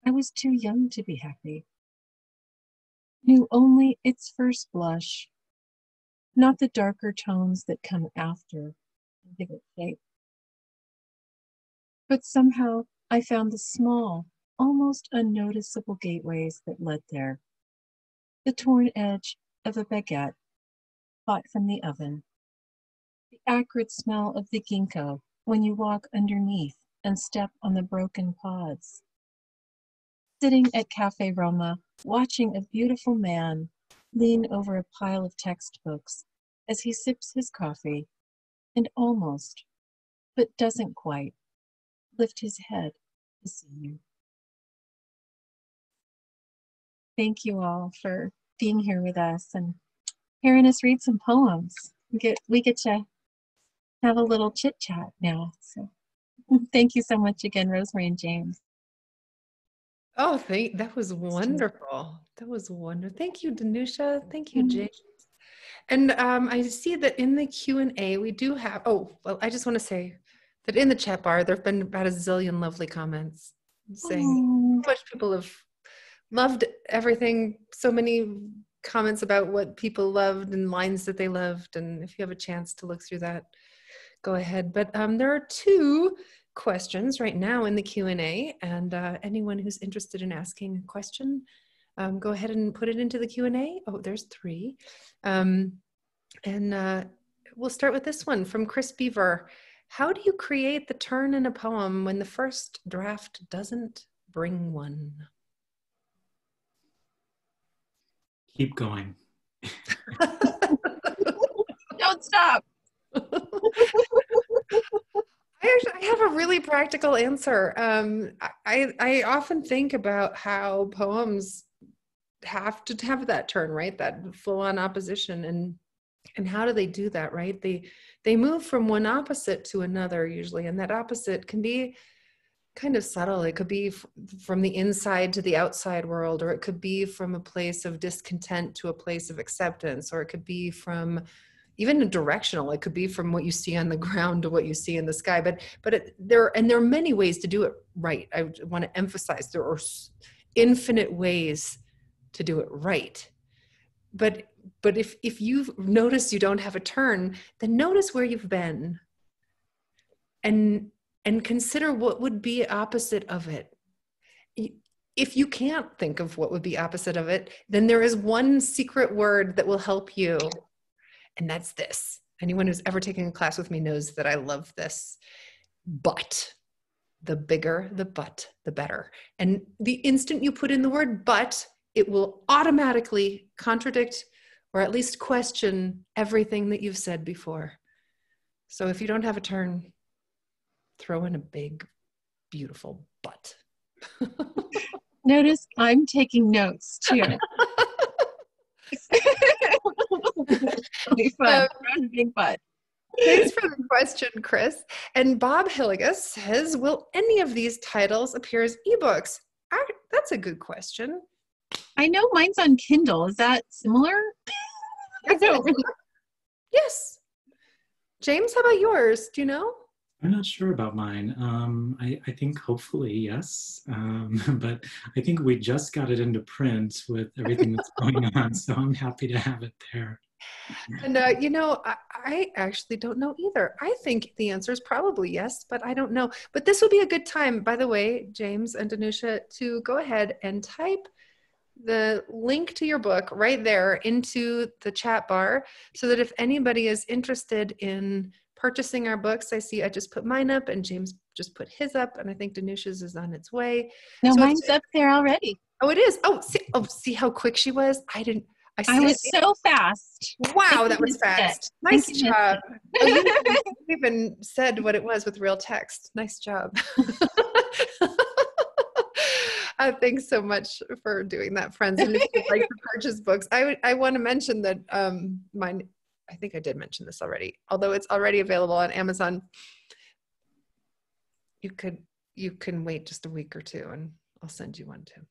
[SPEAKER 3] I was too young to be happy. Knew only its first blush, not the darker tones that come after and give it shape. But somehow I found the small, almost unnoticeable gateways that led there. The torn edge of a baguette, hot from the oven. The acrid smell of the ginkgo when you walk underneath and step on the broken pods. Sitting at Cafe Roma, watching a beautiful man lean over a pile of textbooks as he sips his coffee and almost, but doesn't quite, lift his head to see you. Thank you all for being here with us and hearing us read some poems. We get to have a little chit chat now. So thank you so much again, Rosemerry and James.
[SPEAKER 1] Oh, that was wonderful. That was wonderful. Thank you, Danusha. Thank you, James. And I see that in the Q&A we do have, I just want to say that in the chat bar, there have been about a zillion lovely comments saying how much people have loved everything. So many comments about what people loved and lines that they loved. And if you have a chance to look through that, go ahead. But there are two questions right now in the Q&A, and anyone who's interested in asking a question, go ahead and put it into the Q&A. Oh, there's three. And we'll start with this one from Chris Beaver. How do you create the turn in a poem when the first draft doesn't bring one?
[SPEAKER 2] Keep going.
[SPEAKER 3] Don't stop.
[SPEAKER 1] I have a really practical answer. I often think about how poems have to have that turn, right? That full-on opposition, and how do they do that, right? They move from one opposite to another usually, and that opposite can be kind of subtle. It could be from the inside to the outside world, or it could be from a place of discontent to a place of acceptance, or it could be from even a directional. It could be from what you see on the ground to what you see in the sky. But there are many ways to do it right. I want to emphasize there are infinite ways to do it right. But if you've noticed you don't have a turn, then notice where you've been, and consider what would be opposite of it. If you can't think of what would be opposite of it, then there is one secret word that will help you. And that's this. Anyone who's ever taken a class with me knows that I love this. But. The bigger the but, the better. And the instant you put in the word but, it will automatically contradict or at least question everything that you've said before. So if you don't have a turn, throw in a big, beautiful but.
[SPEAKER 3] Notice I'm taking notes too. It'll be fun. Big butt.
[SPEAKER 1] Thanks for the question, Chris. And Bob Hilligus says, will any of these titles appear as ebooks? That's a good question.
[SPEAKER 3] I know mine's on Kindle. Is that similar?
[SPEAKER 1] Yes. James, how about yours? Do you know?
[SPEAKER 2] I'm not sure about mine. I think hopefully yes, but I think we just got it into print with everything that's going on, so I'm happy to have it there.
[SPEAKER 1] And I actually don't know either. I think the answer is probably yes, but I don't know. But this would be a good time, by the way, James and Danusha, to go ahead and type the link to your book right there into the chat bar, so that if anybody is interested in purchasing our books, I just put mine up and James just put his up, and I think Danusha's is on its way.
[SPEAKER 3] No, so mine's up there already.
[SPEAKER 1] Oh, it is. See how quick she was.
[SPEAKER 3] I was so fast.
[SPEAKER 1] Wow, that was fast. Nice job. You even said what it was with real text. Nice job. Thanks so much for doing that, friends. And if you'd like to purchase books, I want to mention that mine, I think I did mention this already, although it's already available on Amazon. You can wait just a week or two and I'll send you one too.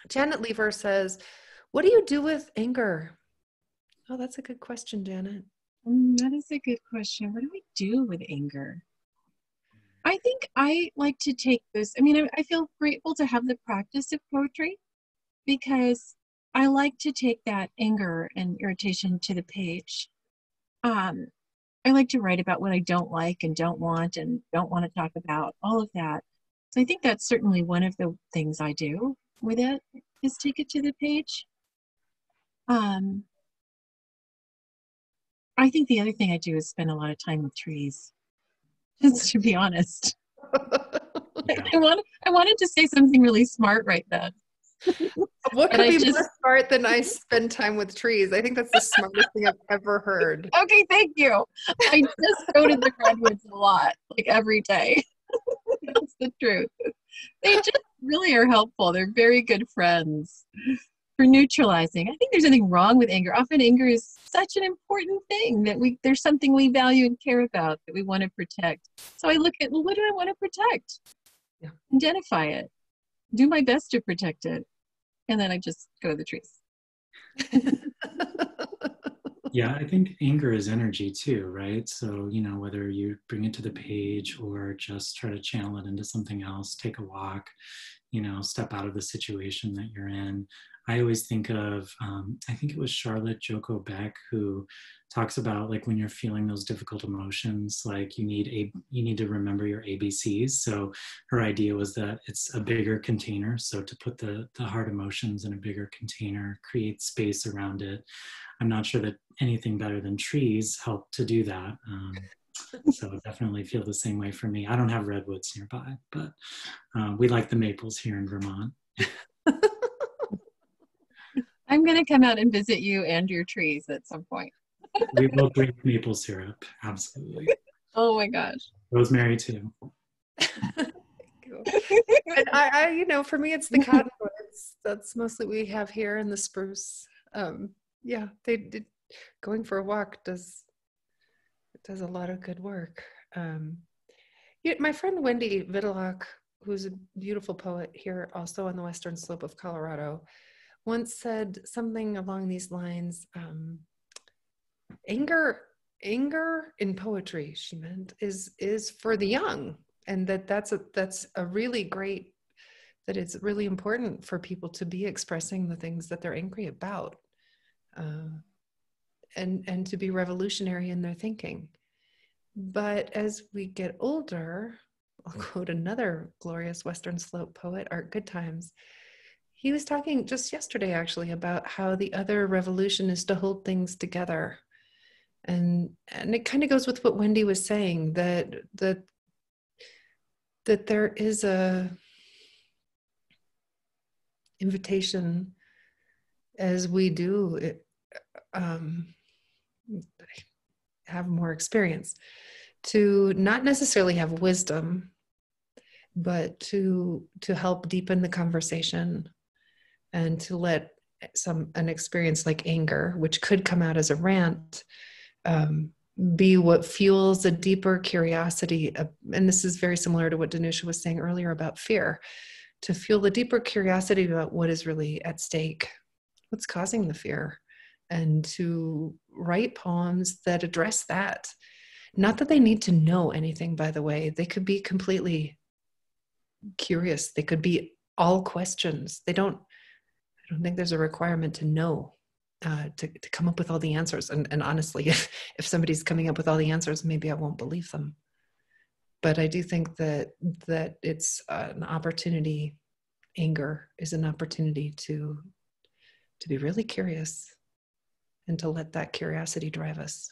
[SPEAKER 1] Janet Lever says, what do you do with anger? Oh, that's a good question, Janet.
[SPEAKER 3] That is a good question. What do we do with anger? I think I like to take this. I mean, I feel grateful to have the practice of poetry because I like to take that anger and irritation to the page. I like to write about what I don't like and don't want to talk about, all of that. So I think that's certainly one of the things I do with it is take it to the page. I think the other thing I do is spend a lot of time with trees, just to be honest.
[SPEAKER 2] Yeah.
[SPEAKER 3] I wanted to say something really smart right then.
[SPEAKER 1] What could be more smart than I spend time with trees? I think that's the smartest thing I've ever heard.
[SPEAKER 3] Okay, thank you. I just go to the redwoods a lot, like every day. That's the truth. They just really are helpful. They're very good friends for neutralizing. I think there's nothing wrong with anger. Often anger is such an important thing that there's something we value and care about that we want to protect. So I look at, well, what do I want to protect?
[SPEAKER 1] Yeah.
[SPEAKER 3] Identify it. Do my best to protect it. And then I just go to the trees.
[SPEAKER 2] Yeah, I think anger is energy too, right? So, whether you bring it to the page or just try to channel it into something else, take a walk, step out of the situation that you're in. I always think of, I think it was Charlotte Joko Beck who talks about like when you're feeling those difficult emotions, like you need to remember your ABCs. So her idea was that it's a bigger container. So to put the hard emotions in a bigger container, create space around it. I'm not sure that anything better than trees help to do that. So I definitely feel the same way for me. I don't have redwoods nearby, but we like the maples here in Vermont.
[SPEAKER 3] I'm going to come out and visit you and your trees at some point.
[SPEAKER 2] We will drink maple syrup, absolutely.
[SPEAKER 3] Oh my gosh.
[SPEAKER 2] Rosemary too.
[SPEAKER 1] And I for me, it's the cottonwoods. That's mostly what we have here in the spruce. Yeah, going for a walk does a lot of good work. My friend Wendy Vidalak, who's a beautiful poet here also on the western slope of Colorado, once said something along these lines. Anger in poetry, she meant, is for the young, and that's a really great, that it's really important for people to be expressing the things that they're angry about, and to be revolutionary in their thinking. But as we get older, I'll quote another glorious Western Slope poet, Art Goodtimes. He was talking just yesterday actually about how the other revolution is to hold things together. And it kind of goes with what Wendy was saying, that there is a invitation as we do have more experience to not necessarily have wisdom, but to help deepen the conversation and to let an experience like anger, which could come out as a rant, be what fuels a deeper curiosity. And this is very similar to what Danusha was saying earlier about fear, to fuel the deeper curiosity about what is really at stake, what's causing the fear, and to write poems that address that. Not that they need to know anything, by the way. They could be completely curious. They could be all questions. I don't think there's a requirement to know, to come up with all the answers. And honestly, if somebody's coming up with all the answers, maybe I won't believe them. But I do think that it's an opportunity. Anger is an opportunity to be really curious and to let that curiosity drive us.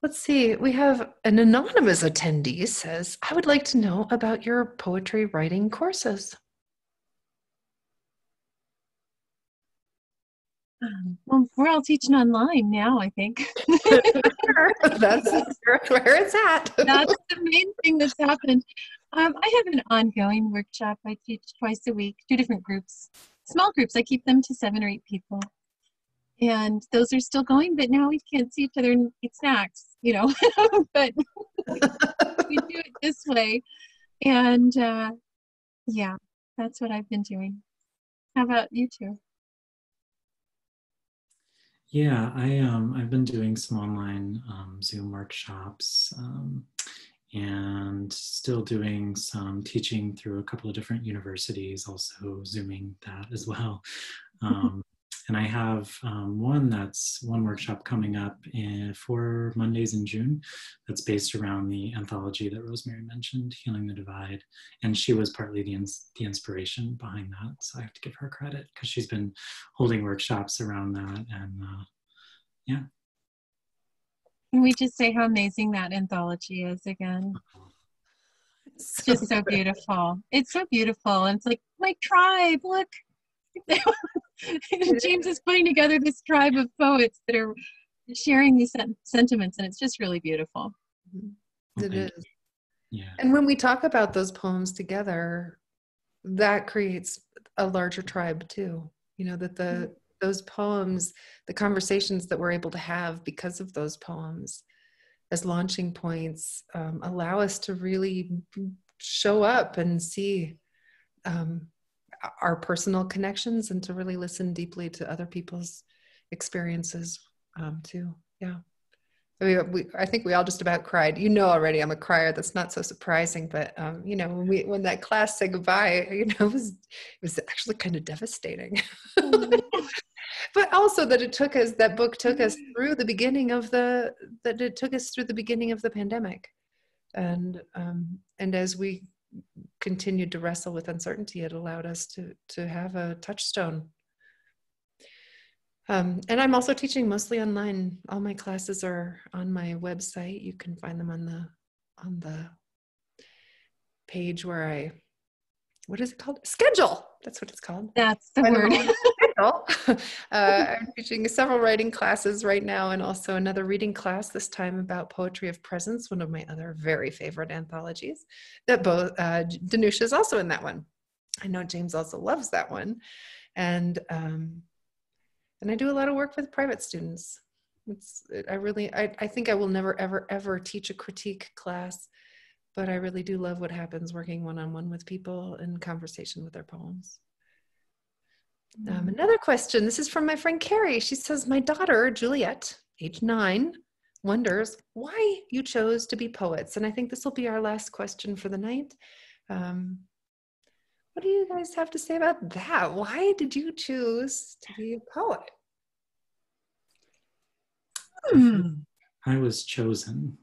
[SPEAKER 1] Let's see, we have an anonymous attendee says, I would like to know about your poetry writing courses.
[SPEAKER 3] Well, we're all teaching online now, I think.
[SPEAKER 1] That's where it's at.
[SPEAKER 3] That's the main thing that's happened. I have an ongoing workshop. I teach twice a week, 2 different groups, small groups. I keep them to 7 or 8 people. And those are still going, but now we can't see each other and eat snacks, but We do it this way. And yeah, that's what I've been doing. How about you two?
[SPEAKER 2] Yeah, I've been doing some online Zoom workshops, and still doing some teaching through a couple of different universities, also Zooming that as well. And I have one workshop coming up for Mondays in June that's based around the anthology that Rosemerry mentioned, Healing the Divide. And she was partly the inspiration behind that. So I have to give her credit because she's been holding workshops around that. And yeah.
[SPEAKER 3] Can we just say how amazing that anthology is again? It's just so beautiful. It's so beautiful. And it's like, my tribe, look. James is putting together this tribe of poets that are sharing these sentiments, and it's just really beautiful.
[SPEAKER 1] It is.
[SPEAKER 2] Yeah.
[SPEAKER 1] And when we talk about those poems together, that creates a larger tribe too. You know, that those poems, the conversations that we're able to have because of those poems as launching points, allow us to really show up and see our personal connections and to really listen deeply to other people's experiences too. Yeah. I mean, I think we all just about cried. You know already I'm a crier. That's not so surprising. But, you know, when that class said goodbye, you know, it was actually kind of devastating. But also that that book took us through the beginning of the pandemic. And as we continued to wrestle with uncertainty, it allowed us to have a touchstone. And I'm also teaching mostly online. All my classes are on my website. You can find them on the page where what is it called? Schedule. That's what it's called.
[SPEAKER 3] That's the word.
[SPEAKER 1] I'm teaching several writing classes right now, and also another reading class, this time about Poetry of Presence, one of my other very favorite anthologies. That both Danusha is also in that one. I know James also loves that one, and I do a lot of work with private students. I think I will never ever teach a critique class, but I really do love what happens working one-on-one with people in conversation with their poems. Another question. This is from my friend Carrie. She says, my daughter, Juliet, age 9, wonders why you chose to be poets. And I think this will be our last question for the night. What do you guys have to say about that? Why did you choose to be a poet?
[SPEAKER 2] I was chosen.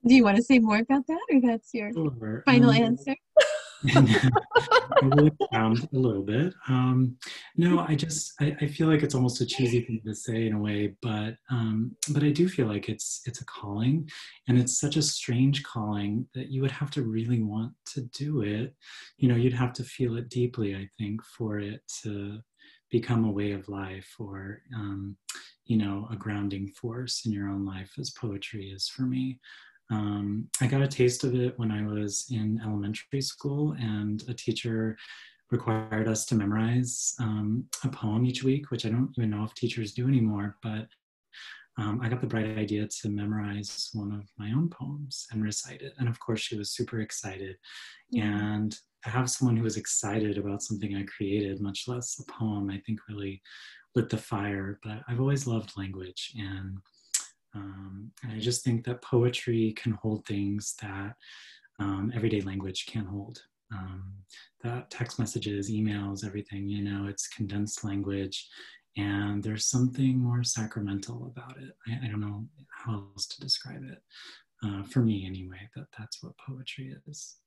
[SPEAKER 3] Do you want to say more about that, or that's your final answer?
[SPEAKER 2] I would sound a little bit. No, I feel like it's almost a cheesy thing to say in a way, but I do feel like it's a calling, and it's such a strange calling that you would have to really want to do it. You know, you'd have to feel it deeply, I think, for it to become a way of life, or you know, a grounding force in your own life, as poetry is for me. I got a taste of it when I was in elementary school, and a teacher required us to memorize a poem each week, which I don't even know if teachers do anymore, but I got the bright idea to memorize one of my own poems and recite it. And of course, she was super excited. And to have someone who was excited about something I created, much less a poem, I think really lit the fire. But I've always loved language, and I just think that poetry can hold things that everyday language can't hold. That text messages, emails, everything, you know, it's condensed language, and there's something more sacramental about it. I don't know how else to describe it. For me anyway, that's what poetry is.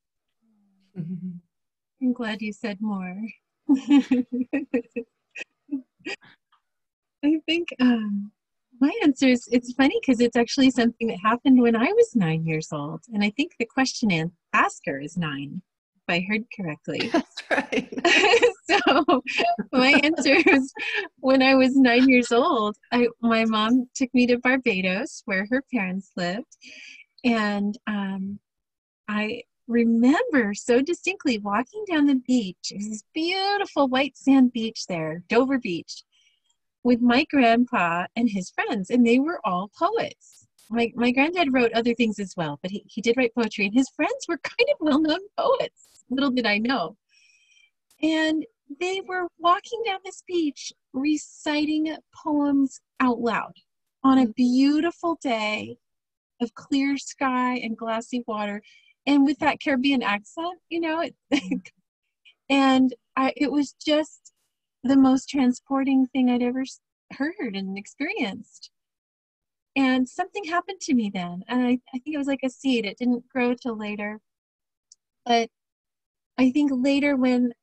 [SPEAKER 3] I'm glad you said more. I think my answer is, it's funny because it's actually something that happened when I was 9 years old. And I think the question asker is 9, if I heard correctly.
[SPEAKER 1] That's right.
[SPEAKER 3] So my answer is, when I was 9 years old, my mom took me to Barbados, where her parents lived. And remember so distinctly walking down the beach. It was this beautiful white sand beach there, Dover Beach, with my grandpa and his friends, and they were all poets. My granddad wrote other things as well, but he did write poetry, and his friends were kind of well-known poets. Little did I know. And they were walking down this beach reciting poems out loud on a beautiful day of clear sky and glassy water, and with that Caribbean accent, you know. And it was just the most transporting thing I'd ever heard and experienced. And something happened to me then, and I think it was like a seed. It didn't grow till later, but I think later when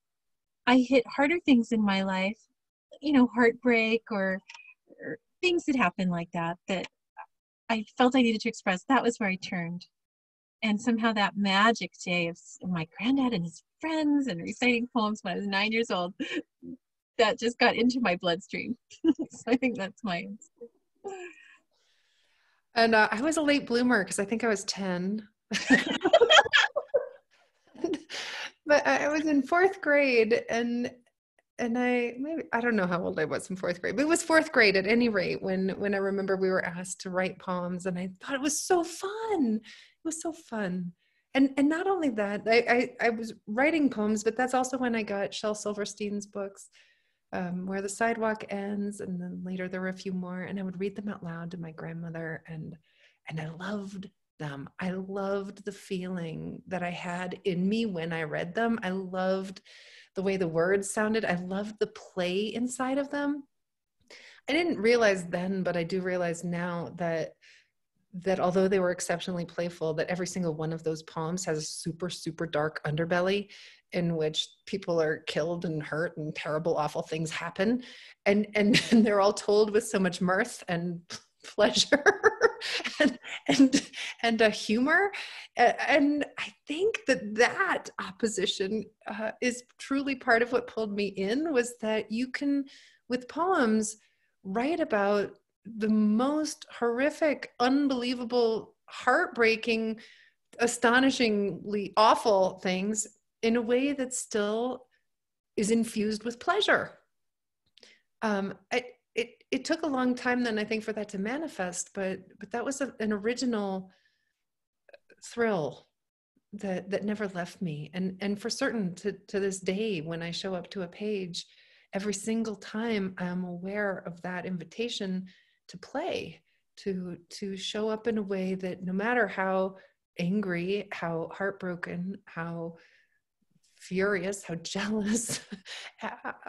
[SPEAKER 3] I hit harder things in my life, you know, heartbreak or things that happened like that, that I felt I needed to express, that was where I turned. And somehow that magic day of my granddad and his friends and reciting poems when I was 9 years old, that just got into my bloodstream. So I think that's my answer.
[SPEAKER 1] And I was a late bloomer because I think I was 10. But I was in fourth grade, and I don't know how old I was in fourth grade, but it was fourth grade at any rate when I remember we were asked to write poems, and I thought it was so fun. It was so fun. And not only that, I was writing poems, but that's also when I got Shel Silverstein's books, Where the Sidewalk Ends, and then later there were a few more, and I would read them out loud to my grandmother, and I loved them. I loved the feeling that I had in me when I read them. I loved the way the words sounded. I loved the play inside of them. I didn't realize then, but I do realize now that although they were exceptionally playful, that every single one of those poems has a super, super dark underbelly in which people are killed and hurt and terrible, awful things happen. And they're all told with so much mirth and pleasure and a humor. And I think that opposition is truly part of what pulled me in, was that you can, with poems, write about the most horrific, unbelievable, heartbreaking, astonishingly awful things in a way that still is infused with pleasure. It took a long time then, I think, for that to manifest, but that was an original thrill that never left me. And for certain, to this day, when I show up to a page, every single time I'm aware of that invitation to play, to show up in a way that no matter how angry, how heartbroken, how furious, how jealous,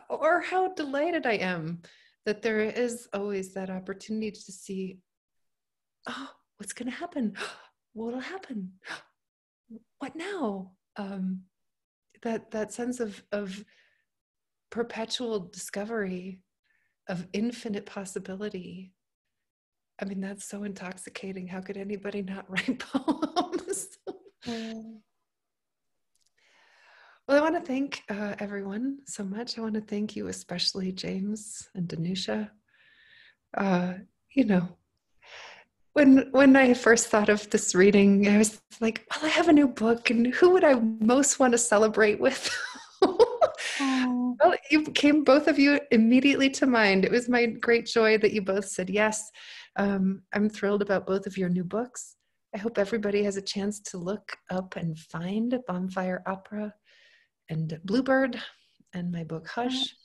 [SPEAKER 1] or how delighted I am, that there is always that opportunity to see, oh, what's going to happen? What'll happen? What now? That sense of perpetual discovery, of infinite possibility. I mean, that's so intoxicating. How could anybody not write poems? Well, I want to thank everyone so much. I want to thank you, especially James and Danusha. You know, when I first thought of this reading, I was like, well, I have a new book, and who would I most want to celebrate with? Well, both of you immediately to mind. It was my great joy that you both said yes. I'm thrilled about both of your new books. I hope everybody has a chance to look up and find Bonfire Opera and Bluebird and my book Hush.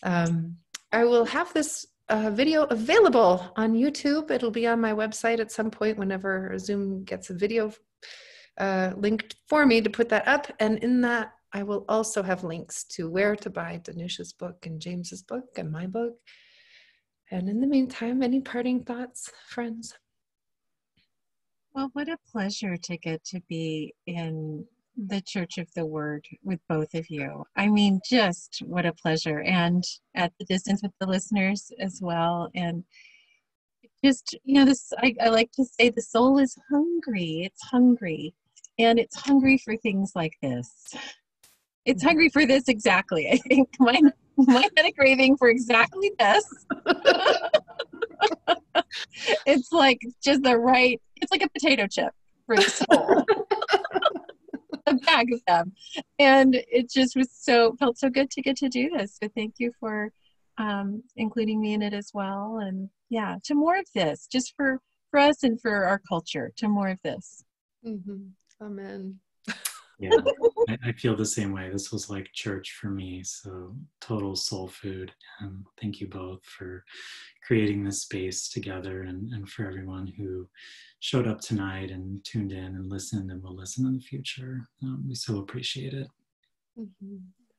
[SPEAKER 1] I will have this video available on YouTube. It'll be on my website at some point whenever Zoom gets a video linked for me to put that up. And in that, I will also have links to where to buy Danusha's book and James's book and my book. And in the meantime, any parting thoughts, friends?
[SPEAKER 3] Well, what a pleasure to get to be in the Church of the Word with both of you. I mean, just what a pleasure. And at the distance with the listeners as well. And just, you know, this, I like to say the soul is hungry. It's hungry. And it's hungry for things like this. It's hungry for this exactly. I think mine had a craving for exactly this. It's like just the right, it's like a potato chip for the soul. bag of them. And it just felt so good to get to do this. So thank you for including me in it as well. And yeah, to more of this, just for us and for our culture, to more of this.
[SPEAKER 1] Mm-hmm. Amen.
[SPEAKER 2] Yeah, I feel the same way. This was like church for me, so total soul food. And thank you both for creating this space together, and for everyone who showed up tonight and tuned in and listened and will listen in the future. We so appreciate it.
[SPEAKER 1] Mm-hmm.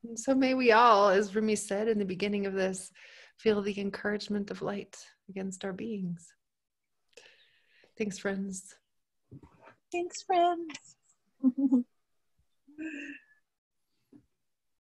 [SPEAKER 1] And so may we all, as Rumi said in the beginning of this, feel the encouragement of light against our beings. Thanks, friends.
[SPEAKER 3] Thanks, friends.